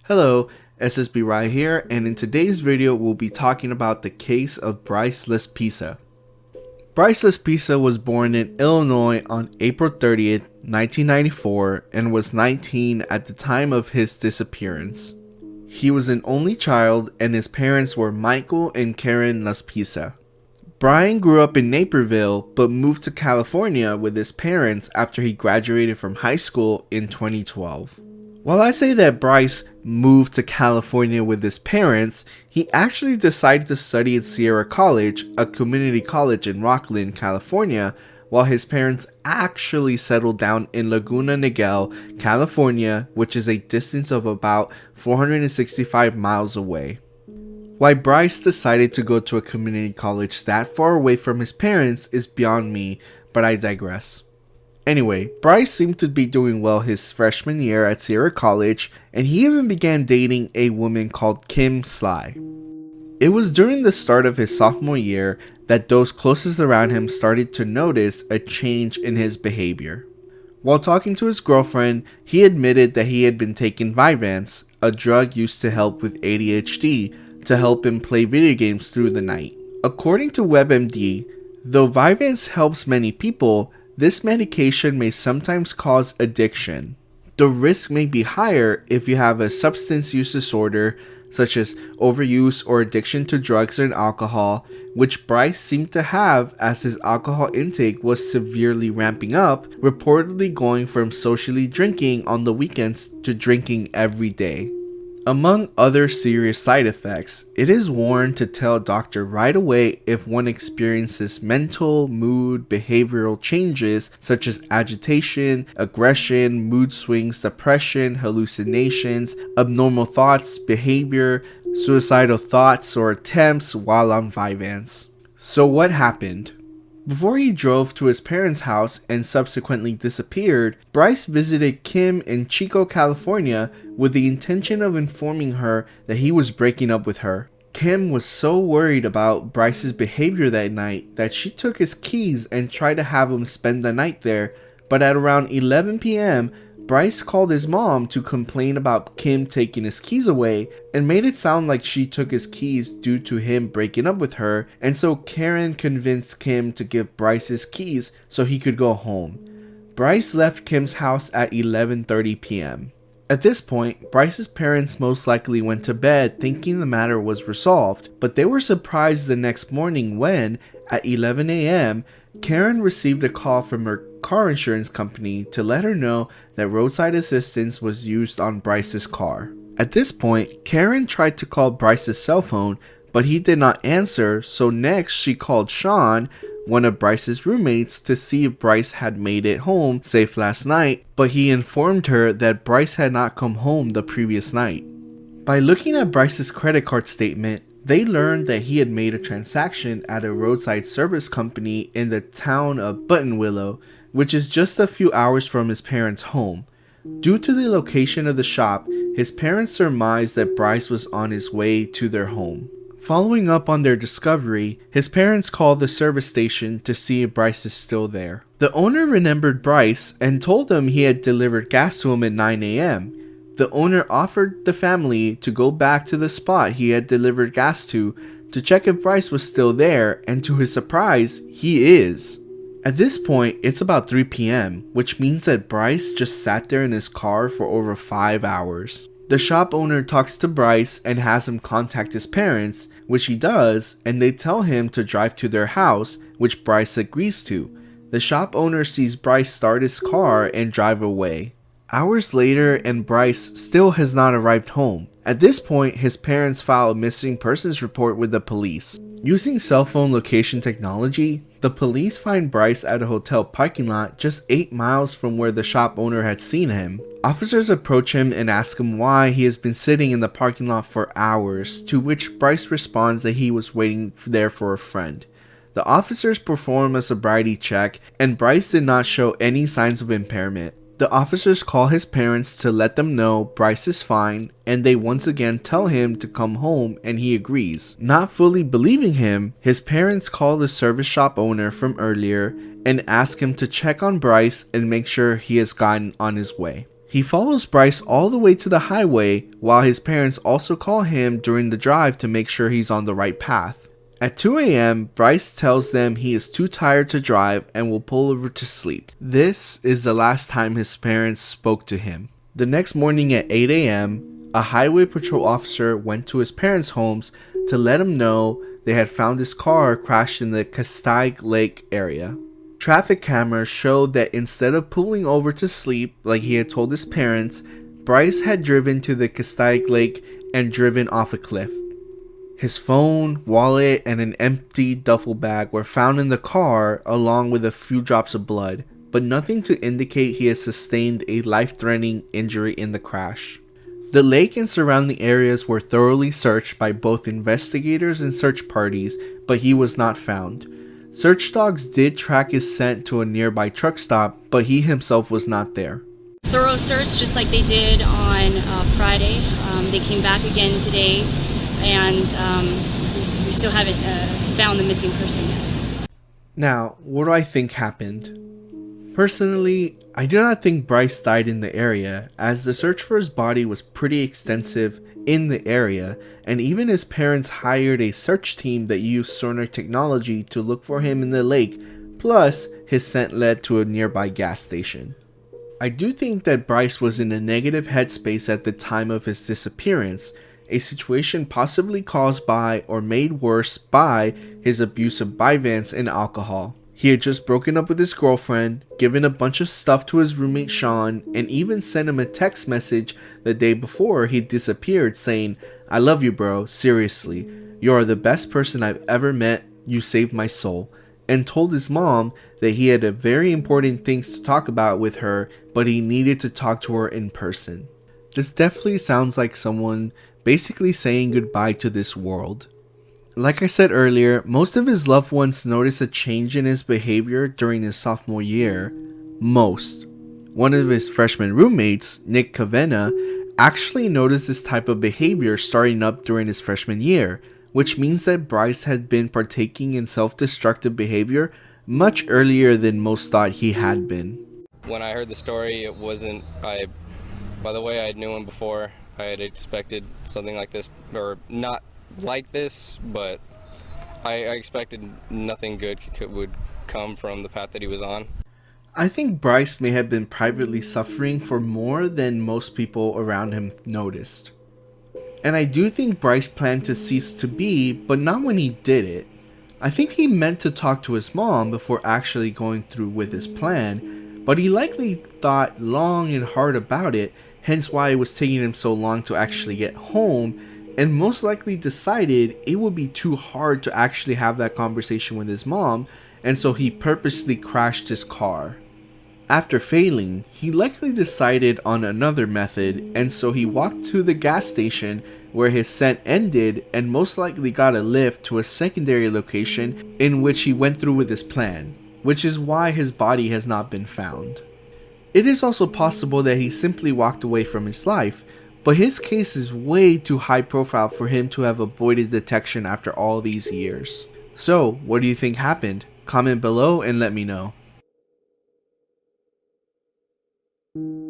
Hello, SSB right here, and in today's video we'll be talking about the case of Bryce Laspisa. Bryce Laspisa was born in Illinois on April 30th, 1994 and was 19 at the time of his disappearance. He was an only child and his parents were Michael and Karen Laspisa. Brian grew up in Naperville but moved to California with his parents after he graduated from high school in 2012. While I say that Bryce moved to California with his parents, he actually decided to study at Sierra College, a community college in Rocklin, California, while his parents actually settled down in Laguna Niguel, California, which is a distance of about 465 miles away. Why Bryce decided to go to a community college that far away from his parents is beyond me, but I digress. Anyway, Bryce seemed to be doing well his freshman year at Sierra College, and he even began dating a woman called Kim Sly. It was during the start of his sophomore year that those closest around him started to notice a change in his behavior. While talking to his girlfriend, he admitted that he had been taking Vyvanse, a drug used to help with ADHD, to help him play video games through the night. According to WebMD, though Vyvanse helps many people, this medication may sometimes cause addiction. The risk may be higher if you have a substance use disorder, such as overuse or addiction to drugs and alcohol, which Bryce seemed to have as his alcohol intake was severely ramping up, reportedly going from socially drinking on the weekends to drinking every day. Among other serious side effects, it is warned to tell a doctor right away if one experiences mental, mood, behavioral changes such as agitation, aggression, mood swings, depression, hallucinations, abnormal thoughts, behavior, suicidal thoughts or attempts while on Vyvanse. So what happened? Before he drove to his parents' house and subsequently disappeared, Bryce visited Kim in Chico, California with the intention of informing her that he was breaking up with her. Kim was so worried about Bryce's behavior that night that she took his keys and tried to have him spend the night there, but at around 11 p.m., Bryce called his mom to complain about Kim taking his keys away and made it sound like she took his keys due to him breaking up with her, and so Karen convinced Kim to give Bryce his keys so he could go home. Bryce left Kim's house at 11:30 p.m. At this point, Bryce's parents most likely went to bed thinking the matter was resolved, but they were surprised the next morning when, at 11 a.m., Karen received a call from her car insurance company to let her know that roadside assistance was used on Bryce's car. At this point, Karen tried to call Bryce's cell phone, but he did not answer, so next she called Sean, one of Bryce's roommates, to see if Bryce had made it home safe last night, but he informed her that Bryce had not come home the previous night. By looking at Bryce's credit card statement, they learned that he had made a transaction at a roadside service company in the town of Buttonwillow, which is just a few hours from his parents' home. Due to the location of the shop, his parents surmised that Bryce was on his way to their home. Following up on their discovery, his parents called the service station to see if Bryce is still there. The owner remembered Bryce and told them he had delivered gas to him at 9 a.m. The owner offered the family to go back to the spot he had delivered gas to check if Bryce was still there, and to his surprise, he is. At this point, it's about 3 p.m., which means that Bryce just sat there in his car for over 5 hours. The shop owner talks to Bryce and has him contact his parents, which he does, and they tell him to drive to their house, which Bryce agrees to. The shop owner sees Bryce start his car and drive away. Hours later, and Bryce still has not arrived home. At this point, his parents file a missing persons report with the police. Using cell phone location technology, the police find Bryce at a hotel parking lot just 8 miles from where the shop owner had seen him. Officers approach him and ask him why he has been sitting in the parking lot for hours, to which Bryce responds that he was waiting there for a friend. The officers perform a sobriety check, and Bryce did not show any signs of impairment. The officers call his parents to let them know Bryce is fine, and they once again tell him to come home, and he agrees. Not fully believing him, his parents call the service shop owner from earlier and ask him to check on Bryce and make sure he has gotten on his way. He follows Bryce all the way to the highway while his parents also call him during the drive to make sure he's on the right path. At 2 a.m., Bryce tells them he is too tired to drive and will pull over to sleep. This is the last time his parents spoke to him. The next morning at 8 a.m., a highway patrol officer went to his parents' homes to let him know they had found his car crashed in the Castaic Lake area. Traffic cameras showed that instead of pulling over to sleep like he had told his parents, Bryce had driven to the Castaic Lake and driven off a cliff. His phone, wallet, and an empty duffel bag were found in the car along with a few drops of blood, but nothing to indicate he had sustained a life-threatening injury in the crash. The lake and surrounding areas were thoroughly searched by both investigators and search parties, but he was not found. Search dogs did track his scent to a nearby truck stop, but he himself was not there. Thorough search, just like they did on Friday. They came back again today, and we still haven't found the missing person yet. Now, what do I think happened? Personally, I do not think Bryce died in the area, as the search for his body was pretty extensive in the area, and even his parents hired a search team that used sonar technology to look for him in the lake, plus his scent led to a nearby gas station. I do think that Bryce was in a negative headspace at the time of his disappearance, a situation possibly caused by or made worse by his abuse of Vyvanse and alcohol. He had just broken up with his girlfriend, given a bunch of stuff to his roommate Sean, and even sent him a text message the day before he disappeared saying, "I love you bro, seriously, you are the best person I've ever met, you saved my soul," and told his mom that he had a very important things to talk about with her, but he needed to talk to her in person. This definitely sounds like someone basically saying goodbye to this world. Like I said earlier, most of his loved ones noticed a change in his behavior during his sophomore year. Most. One of his freshman roommates, Nick Cavena, actually noticed this type of behavior starting up during his freshman year, which means that Bryce had been partaking in self-destructive behavior much earlier than most thought he had been. When I heard the story, it wasn't, by the way, I knew him before. I had expected something like this, or not like this, but I expected nothing good would come from the path that he was on. I think Bryce may have been privately suffering for more than most people around him noticed. And I do think Bryce planned to cease to be, but not when he did it. I think he meant to talk to his mom before actually going through with his plan, but he likely thought long and hard about it, hence why it was taking him so long to actually get home, and most likely decided it would be too hard to actually have that conversation with his mom, and so he purposely crashed his car. After failing, he likely decided on another method, and so he walked to the gas station where his scent ended and most likely got a lift to a secondary location in which he went through with his plan, which is why his body has not been found. It is also possible that he simply walked away from his life, but his case is way too high profile for him to have avoided detection after all these years. So, what do you think happened? Comment below and let me know.